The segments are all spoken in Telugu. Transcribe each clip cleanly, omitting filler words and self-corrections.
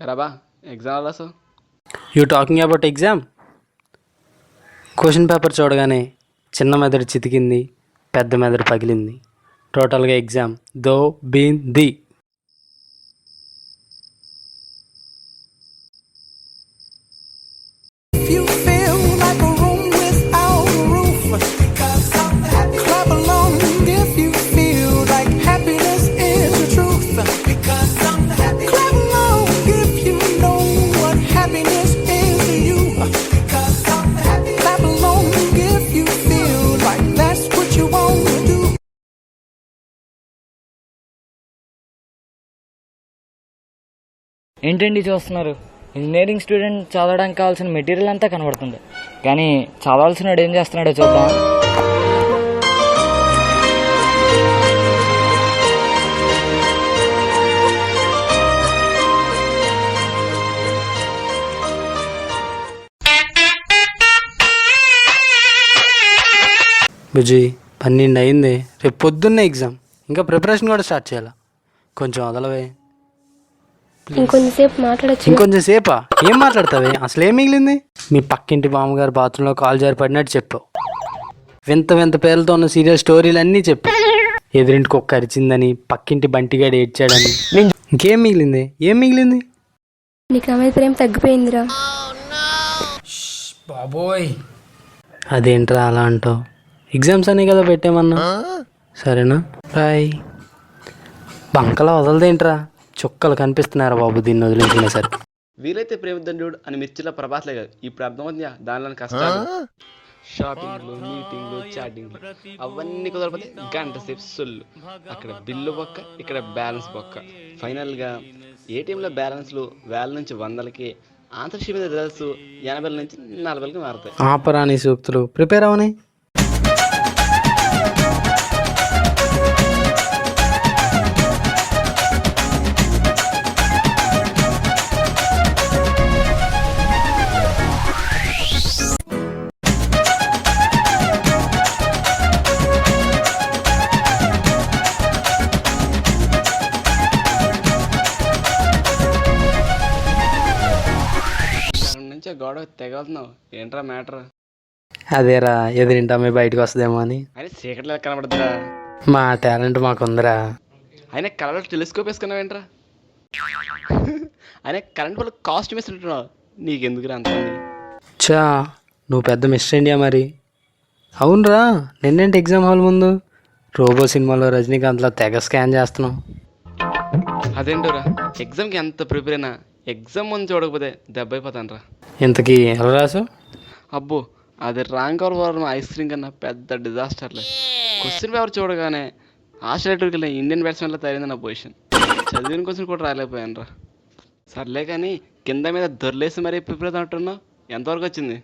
రాబా ఎగ్జామ్ రాసావు. You talking about exam? Question paper చూడగానే చిన్న మెదడు చితికింది, పెద్ద మెదడు పగిలింది. టోటల్గా ఎగ్జామ్ దో బీన్ ది. ఏంటండి చూస్తున్నారు? ఇంజనీరింగ్ స్టూడెంట్ చదవడానికి కావాల్సిన మెటీరియల్ అంతా కనబడుతుంది, కానీ చదవాల్సినాడు ఏం చేస్తున్నాడో చూద్దాం. బుజ్జి 12 అయింది, రేపు పొద్దున్నే ఎగ్జామ్. ఇంకా ప్రిపరేషన్ కూడా స్టార్ట్ చేయాలా. కొంచెం వదలవే. ఇంకొంచెంసేపు మాట్లాడచ్చు. ఇంకొంచెం సేపా? ఏం మాట్లాడతావే? అసలు ఏం మిగిలింది? మీ పక్కింటి మామగారు బాత్రూంలో కాలు జారి పడినట్టు చెప్పావు. వింత వింత పేర్లతో ఉన్న సీరియల్ స్టోరీలు అన్నీ చెప్పావు. ఎదురింటి కుక్క అరిచిందని, పక్కింటి బంటిగాడు ఏడ్చాడని. ఇంకేం మిగిలింది? ఏం మిగిలింది? నీకు నా మీద ప్రేమ తగ్గిపోయిందిరా. బాబోయ్, అదేంట్రా అలా అంటావు? ఎగ్జామ్స్ అనే కదా పెట్టామన్నా. సరేనా, బాయ్. బంకలా వదలదేంట్రా? చుక్కలు కనిపిస్తున్నారా బాబు దీన్ని వదిలించిన సరే. వీలైతే ప్రేమదండ్రుడు అని మిర్చిలో ప్రభాస్లే కాదు, ఇప్పుడు అర్థమవుతుందా దానిలోని కష్టాలు. షాపింగ్లు, మీటింగ్లు, చాటింగ్లు అవన్నీ కుదరకపోతే గంట సేపు సొల్లు. అక్కడ బిల్లు బొక్క, ఇక్కడ బ్యాలెన్స్ బొక్క. ఫైనల్గా ఏటీఎంలో బ్యాలెన్స్లు వేల నుంచి 100లకి, ఆన్సర్ షీట్ మీద రిజల్ట్స్ 80 నుంచి 40లకి మారుతాయి. ఆపరాని సూక్తులు ప్రిపేర్ అవని. గొడవ తెగవుతున్నావు ఏంట్రా మ్యాటర్? అదేరా, ఎదురింటి అమ్మాయి బయటకు వస్తుందేమో అని. అయినా చీకట్లో కనబడదురా. మా టాలెంట్ మాకుందరా. అయినా కలర్లో టెలిస్కోప్ వేసుకున్నావు ఏంట్రా? అయినా కరెంట్ వల్ల కాస్ట్యూమ్ వేసుకుంటున్నావు, నీకెందుకురా అంత? చా, నువ్వు పెద్ద మిస్టర్ ఇండియా మరి. అవునరా, నిన్నేంటి ఎగ్జామ్ హాల్ ముందు రోబో సినిమాలో రజనీకాంత్లో తెగ స్కాన్ చేస్తున్నావు. అదేంటోరా, ఎగ్జామ్కి ఎంత ప్రిపేర్ అయినా ఎగ్జామ్ ముందు చూడకపోతే దెబ్బ అయిపోతాను రా. ఇంతకీ ఎలా రాసు? అబ్బో, అది ర్యాంక్ అవర్ ఐస్ క్రీమ్ కన్నా పెద్ద డిజాస్టర్లే. క్వశ్చన్ పేపర్ చూడగానే ఆస్ట్రేలియాకి వెళ్ళిన ఇండియన్ బ్యాట్స్మెన్లో తయారైంది నా పొజిషన్. చదివిన క్వశ్చన్ కూడా రాలేకపోయాను రా. సర్లే కానీ కింద మీద దొరలేసి మరీ ప్రిపేర్ అవుతున్నా. ఎంతవరకు వచ్చింది?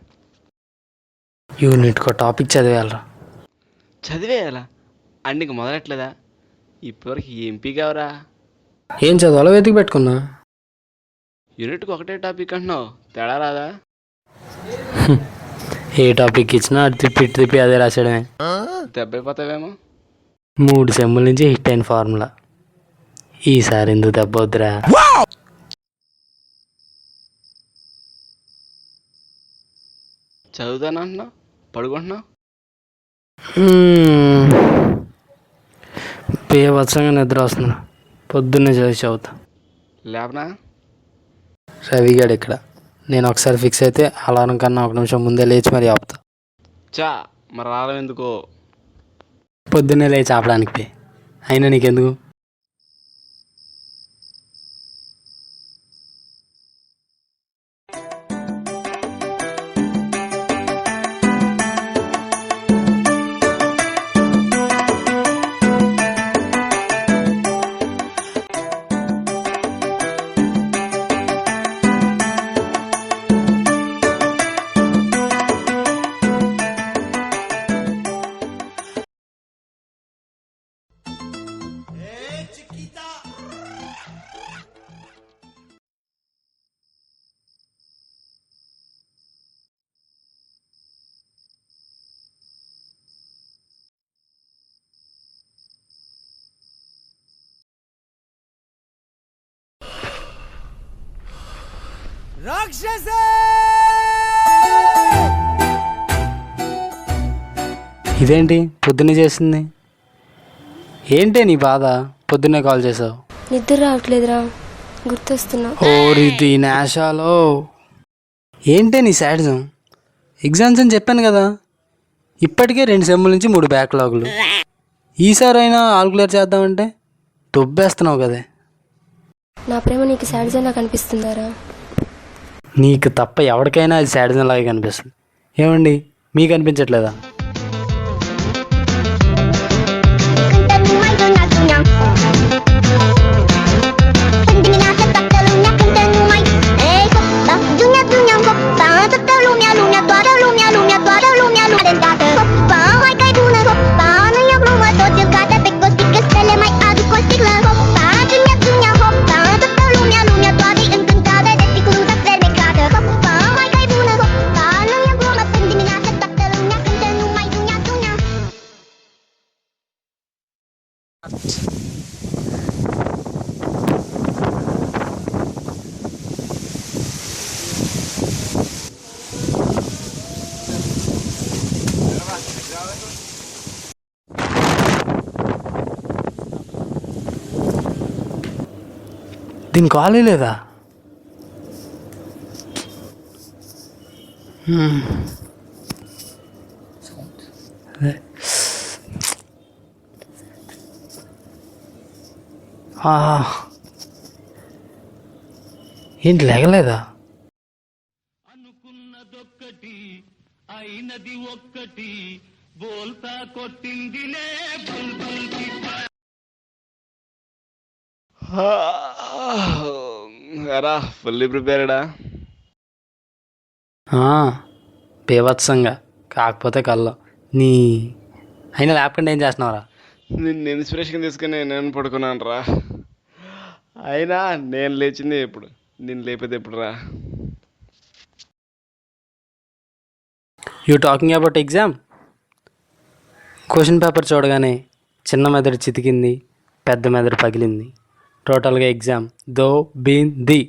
యూనిట్కో టాపిక్ చదివేయాలరా. చదివేయాలా? అండికి మొదలెట్లేదా? ఇప్పటివరకు ఎంపీ కావరా? ఏం చదవాలో వెతికి పెట్టుకున్నా. యూనిట్కి ఒకటే టాపిక్ అంటున్నావు, తేడా రాదా? ఏ టాపిక్ ఇచ్చినా అటు తిప్పి ఇటు తిప్పి అదే రాసేయడమే. దెబ్బ అయిపోతావేమో. 3 సెమ్ముల నుంచి హిట్ అయిన ఫార్ములా. ఈసారి ఎందుకు దెబ్బ వద్దురా. చదువుతానంటున్నావు, పడుకుంటున్నావు. బేవత్సంగా నిద్ర వస్తున్నా. పొద్దున్నే చదువుతా. లేవనా? రవిగాడు ఇక్కడ. నేను ఒకసారి ఫిక్స్ అయితే అలారం కన్నా 1 నిమిషం ముందే లేచి మరి ఆపుతా. చా, మరి రావడం ఎందుకో? పొద్దున్నే లేచి ఆపడానికి. అయినా నీకెందుకు? ఇదేంటి పొద్దున్నే చేసింది? ఏంటి నీ బాధ? పొద్దున్నే కాల్ చేసావు. నిద్ర రావట్లేదురా, గుర్తొస్తున్నావు. ఓరి దీనాశాలో, ఏంటే నీ శాడిజం? ఎగ్జామ్స్ అని చెప్పాను కదా, ఇప్పటికే 2 సెమ్ముల నుంచి 3 బ్యాక్లాగులు. ఈసారైనా ఆల్ క్లియర్ చేద్దామంటే దొబ్బేస్తున్నావు కదే. నా ప్రేమ నీకు శాడిజంలా కనిపిస్తుందారా? నీకు తప్ప ఎవరికైనా అది శాడిజం లాగే కనిపిస్తుంది. ఏమండి, మీకు అనిపించట్లేదా? దీని కాలే లేదా? అదే. ఏంటి లేగలేదా? అనుకున్నదొక్కటి అయినది ఒక్కటి బోల్తా కొట్టిందిలే బుల్బుల్ పిట్ట. ఎరా ఫుల్లీ ప్రిపేర్డా? బీభత్సంగా, కాకపోతే కళ్ళం నీ. అయినా లేపకుండా ఏం చేస్తున్నావురా? నిన్ను ఇన్స్పిరేషన్ తీసుకుని నేను పడుకున్నాను రా. అయినా నేను లేచింది ఎప్పుడు, నేను లేపేది ఎప్పుడు రా? You talking about exam? Question paper చూడగానే చిన్న మెదడు చితికింది, పెద్ద మెదడు పగిలింది. టోటల్గా ఎగ్జామ్ దో బీన్ ది